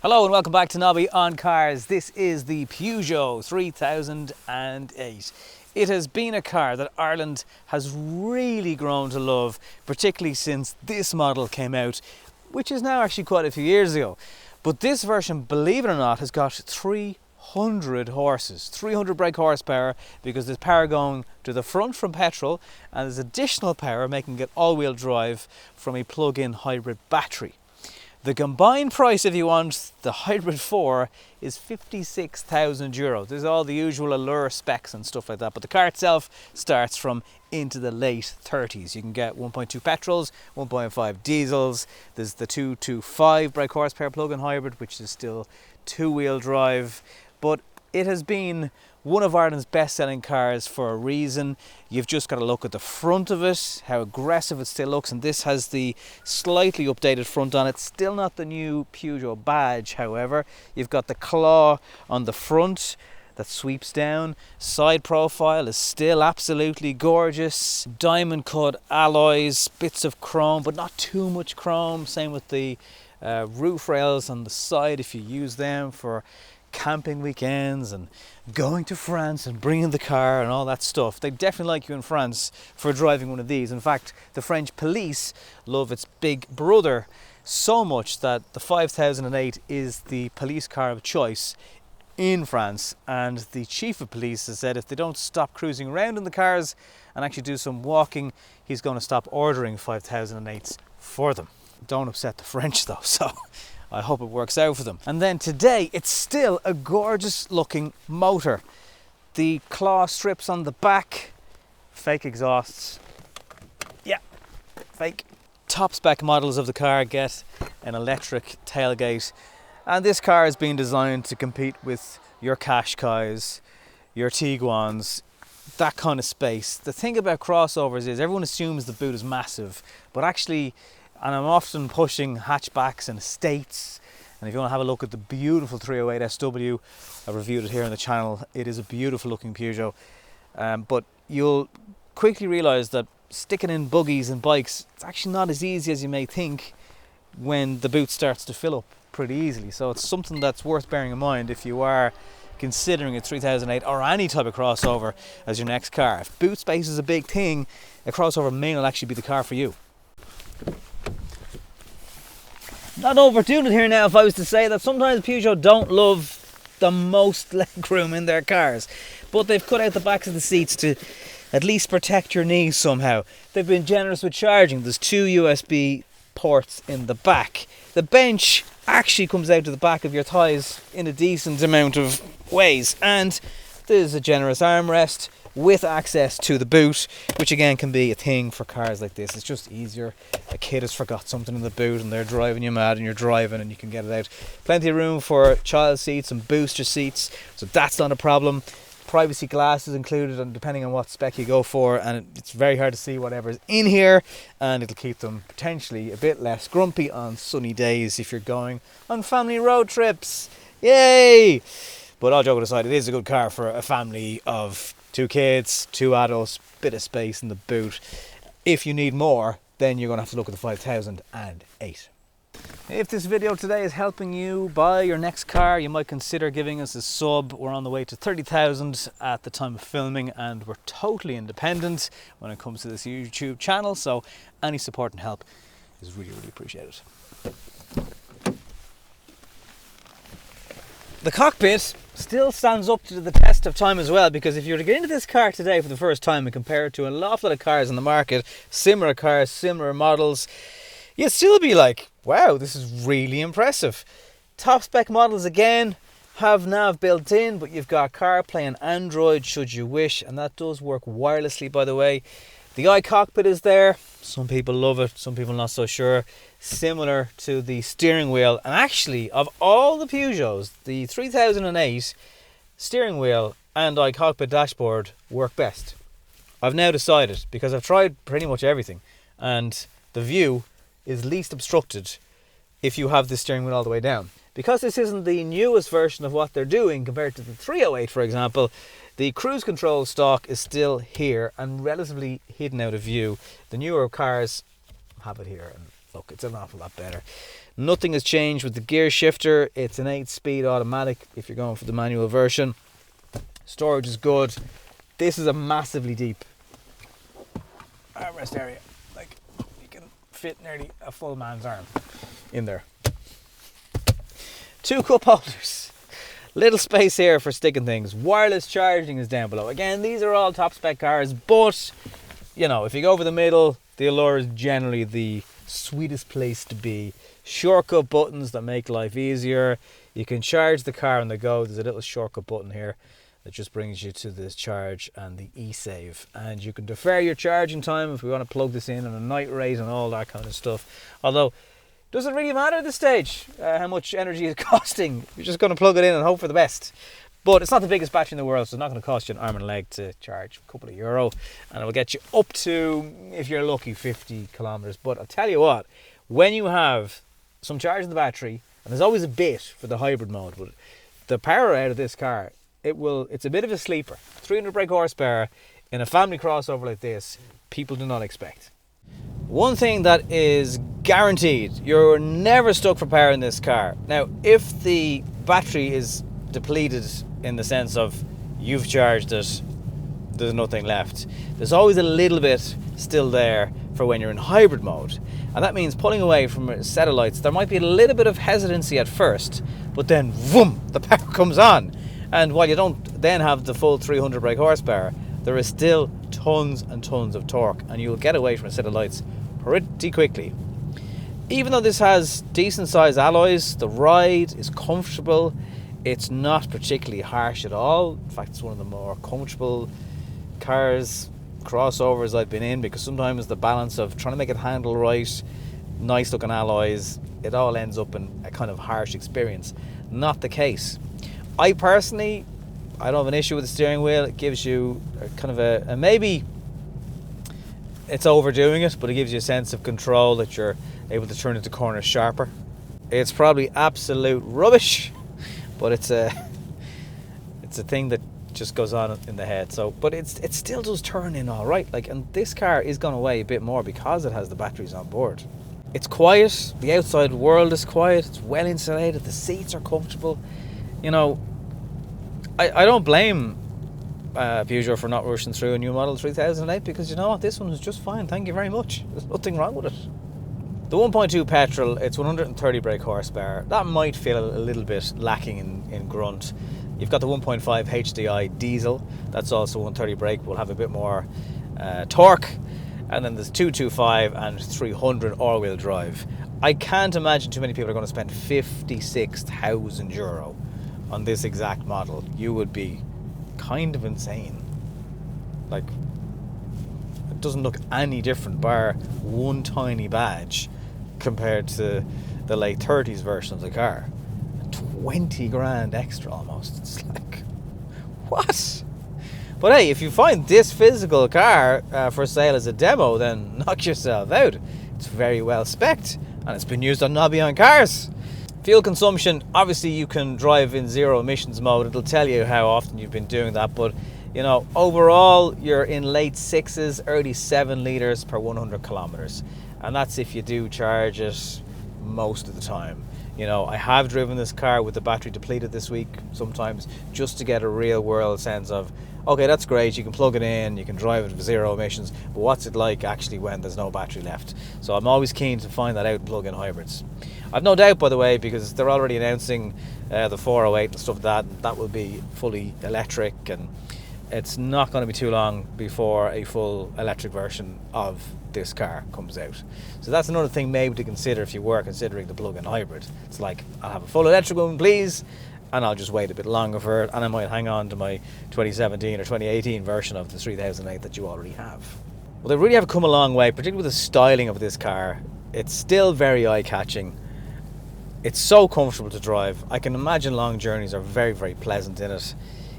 Hello and welcome back to Nobby on Cars. This is the Peugeot 3008. It has been a car that Ireland has really grown to love, particularly since this model came out, which is now actually quite a few years ago. But this version, believe it or not, has got 300 horses, 300 brake horsepower, because there's power going to the front from petrol and there's additional power making it all-wheel drive from a plug-in hybrid battery. The combined price, if you want the Hybrid 4, is €56,000. There's all the usual allure specs and stuff like that, but the car itself starts from into the late 30s. You can get 1.2 petrols, 1.5 diesels. There's the 225 brake horsepower plug-in hybrid, which is still two-wheel drive, but it has been one of Ireland's best-selling cars for a reason. You've just got to look at the front of it, how aggressive it still looks, and this has the slightly updated front on it. Still not the new Peugeot badge, however. You've got the claw on the front that sweeps down. Side profile is still absolutely gorgeous. Diamond cut alloys, bits of chrome, but not too much chrome. Same with the roof rails on the side if you use them for camping weekends and going to France and bringing the car and all that stuff. They definitely like you in France for driving one of these. In fact, the French police love its big brother so much that the 5008 is the police car of choice in France, and the chief of police has said if they don't stop cruising around in the cars and actually do some walking, he's going to stop ordering 5008s for them. Don't upset the French though, so I hope it works out for them. And then today, it's still a gorgeous looking motor. The claw strips on the back, fake exhausts. Yeah, fake. Top spec models of the car get an electric tailgate. And this car has been designed to compete with your Qashqais, your Tiguans, that kind of space. The thing about crossovers is everyone assumes the boot is massive, but actually, and I'm often pushing hatchbacks and estates, and if you want to have a look at the beautiful 308 SW, I've reviewed it here on the channel. It is a beautiful looking Peugeot, but you'll quickly realise that sticking in buggies and bikes, it's actually not as easy as you may think when the boot starts to fill up pretty easily. So it's something that's worth bearing in mind if you are considering a 3008 or any type of crossover as your next car. If boot space is a big thing, a crossover may not actually be the car for you. Not overdoing it here now if I was to say that sometimes Peugeot don't love the most legroom in their cars, but they've cut out the backs of the seats to at least protect your knees somehow. They've been generous with charging. There's 2 USB ports in the back. The bench actually comes out to the back of your thighs in a decent amount of ways, and there's a generous armrest with access to the boot, which again can be a thing for cars like this. It's just easier. A kid has forgot something in the boot and they're driving you mad and you're driving and you can get it out. Plenty of room for child seats and booster seats, so that's not a problem. Privacy glass is included, and depending on what spec you go for, and it's very hard to see whatever's in here, and it'll keep them potentially a bit less grumpy on sunny days if you're going on family road trips. Yay! But all joking aside, it is a good car for a family of 2 kids, 2 adults, bit of space in the boot. If you need more, then you're going to have to look at the 5008. If this video today is helping you buy your next car, you might consider giving us a sub. We're on the way to 30,000 at the time of filming, and we're totally independent when it comes to this YouTube channel, so any support and help is really, really appreciated. The cockpit still stands up to the test of time as well, because if you were to get into this car today for the first time and compare it to an awful lot of cars in the market, similar cars, similar models, you'd still be like, wow, this is really impressive. Top spec models again have nav built in, but you've got CarPlay and Android should you wish, and that does work wirelessly, by the way. The iCockpit is there. Some people love it, some people not so sure. Similar to the steering wheel, and actually of all the Peugeots, the 3008 steering wheel and iCockpit dashboard work best. I've now decided, because I've tried pretty much everything, and the view is least obstructed if you have the steering wheel all the way down. Because this isn't the newest version of what they're doing compared to the 308, for example, the cruise control stock is still here and relatively hidden out of view. The newer cars have it here, and look, it's an awful lot better. Nothing has changed with the gear shifter. It's an 8-speed automatic if you're going for the manual version. Storage is good. This is a massively deep armrest area. Like, you can fit nearly a full man's arm in there. 2 cup holders. Little space here for sticking things. Wireless charging is down below. Again, these are all top spec cars, but you know, if you go over the middle, the Allure is generally the sweetest place to be. Shortcut buttons that make life easier. You can charge the car on the go. There's a little shortcut button here that just brings you to this charge and the e-save, and you can defer your charging time if we want to plug this in on a night rate and all that kind of stuff. Although, does it really matter at this stage how much energy it's costing? You're just going to plug it in and hope for the best. But it's not the biggest battery in the world, so it's not going to cost you an arm and a leg to charge. A couple of euro, and it will get you up to, if you're lucky, 50 kilometers. But I'll tell you what, when you have some charge in the battery, and there's always a bit for the hybrid mode, but the power out of this car, it's a bit of a sleeper. 300 brake horsepower in a family crossover like this, people do not expect. One thing that is guaranteed, you're never stuck for power in this car. Now, if the battery is depleted in the sense of you've charged it, there's nothing left, there's always a little bit still there for when you're in hybrid mode. And that means pulling away from a set of lights, there might be a little bit of hesitancy at first, but then, boom, the power comes on. And while you don't then have the full 300 brake horsepower, there is still tons and tons of torque, and you'll get away from a set of lights pretty quickly. Even though this has decent sized alloys, the ride is comfortable. It's not particularly harsh at all. In fact, it's one of the more comfortable cars, crossovers I've been in, because sometimes the balance of trying to make it handle right, nice looking alloys, it all ends up in a kind of harsh experience. Not the case. I personally, I don't have an issue with the steering wheel. It gives you a kind of a maybe it's overdoing it, but it gives you a sense of control that you're able to turn into corners sharper. It's probably absolute rubbish, but it's a thing that just goes on in the head. So, but it still does turn in all right. Like, and this car is going to weigh a bit more because it has the batteries on board. It's quiet. The outside world is quiet. It's well insulated. The seats are comfortable. You know, I don't blame Peugeot for not rushing through a new model 3008, because you know what, this one was just fine, thank you very much. There's nothing wrong with it. The 1.2 petrol, it's 130 brake horsepower. That might feel a little bit lacking in grunt. You've got the 1.5 HDI diesel, that's also 130 brake, will have a bit more torque. And then there's 225 and 300 all-wheel drive. I can't imagine too many people are going to spend €56,000 on this exact model. You would be kind of insane. Like, it doesn't look any different bar one tiny badge compared to the late 30s version of the car. 20 grand extra almost. It's like, what? But hey, if you find this physical car for sale as a demo, then knock yourself out. It's very well spec'd and it's been used on Nobby cars. Fuel consumption, obviously you can drive in zero emissions mode. It'll tell you how often you've been doing that, but you know, overall you're in late 6s, early 7 litres per 100 kilometers, and that's if you do charge it most of the time. You know, I have driven this car with the battery depleted this week sometimes, just to get a real world sense of, okay, that's great, you can plug it in, you can drive it with zero emissions, but what's it like actually when there's no battery left? So I'm always keen to find that out in plug-in hybrids. I've no doubt, by the way, because they're already announcing the 408 and stuff like that, that will be fully electric, and it's not going to be too long before a full electric version of this car comes out. So that's another thing maybe to consider if you were considering the plug-in hybrid. It's like, I'll have a full electric one, please, and I'll just wait a bit longer for it, and I might hang on to my 2017 or 2018 version of the 3008 that you already have. Well, they really have come a long way, particularly with the styling of this car. It's still very eye-catching. It's so comfortable to drive. I can imagine long journeys are very, very pleasant in it.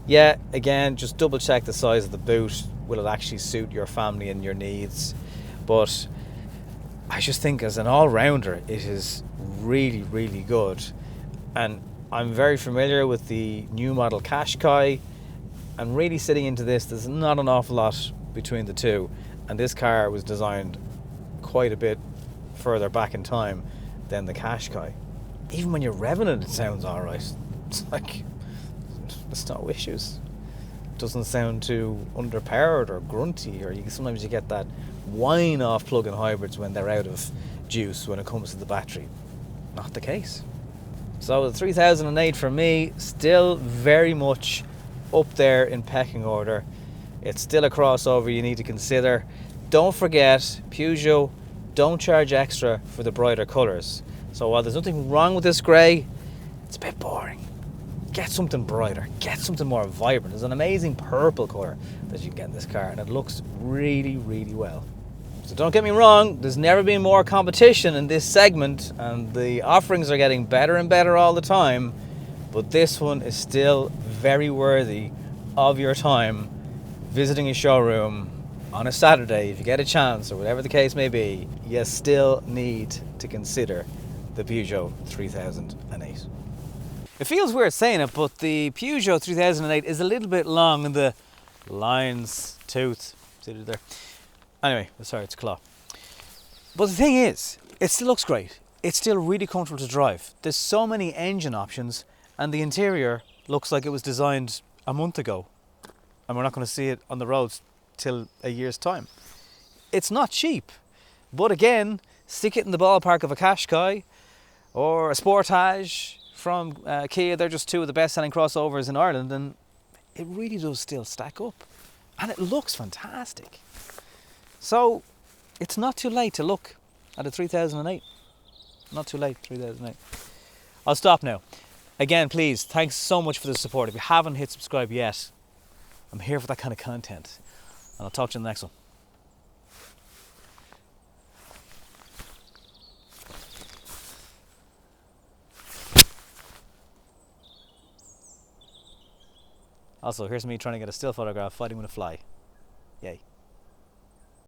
Yeah, again, just double check the size of the boot. Will it actually suit your family and your needs? But I just think as an all-rounder, it is really, really good. And I'm very familiar with the new model Qashqai, and really sitting into this, there's not an awful lot between the two. And this car was designed quite a bit further back in time than the Qashqai. Even when you're revving it, it sounds alright. It's like, there's no issues. It doesn't sound too underpowered or grunty, or sometimes you get that whine off plug-in hybrids when they're out of juice when it comes to the battery. Not the case. So the 3008 for me, still very much up there in pecking order. It's still a crossover you need to consider. Don't forget, Peugeot don't charge extra for the brighter colours. So while there's nothing wrong with this grey, it's a bit boring. Get something brighter, get something more vibrant. There's an amazing purple colour that you can get in this car, and it looks really, really well. So don't get me wrong, there's never been more competition in this segment, and the offerings are getting better and better all the time, but this one is still very worthy of your time visiting a showroom on a Saturday. If you get a chance, or whatever the case may be, you still need to consider the Peugeot 3008. It feels weird saying it, but the Peugeot 3008 is a little bit long in the lion's tooth. See it there? Anyway, sorry, it's a claw. But the thing is, it still looks great. It's still really comfortable to drive. There's so many engine options, and the interior looks like it was designed a month ago, and we're not going to see it on the roads till a year's time. It's not cheap, but again, stick it in the ballpark of a Qashqai or a Sportage from Kia. They're just two of the best-selling crossovers in Ireland, and it really does still stack up, and it looks fantastic. So it's not too late to look at a 3008. Not too late, 3008. I'll stop now. Again, please, thanks so much for the support. If you haven't hit subscribe yet, I'm here for that kind of content, and I'll talk to you in the next one. Also, here's me trying to get a still photograph fighting with a fly. Yay.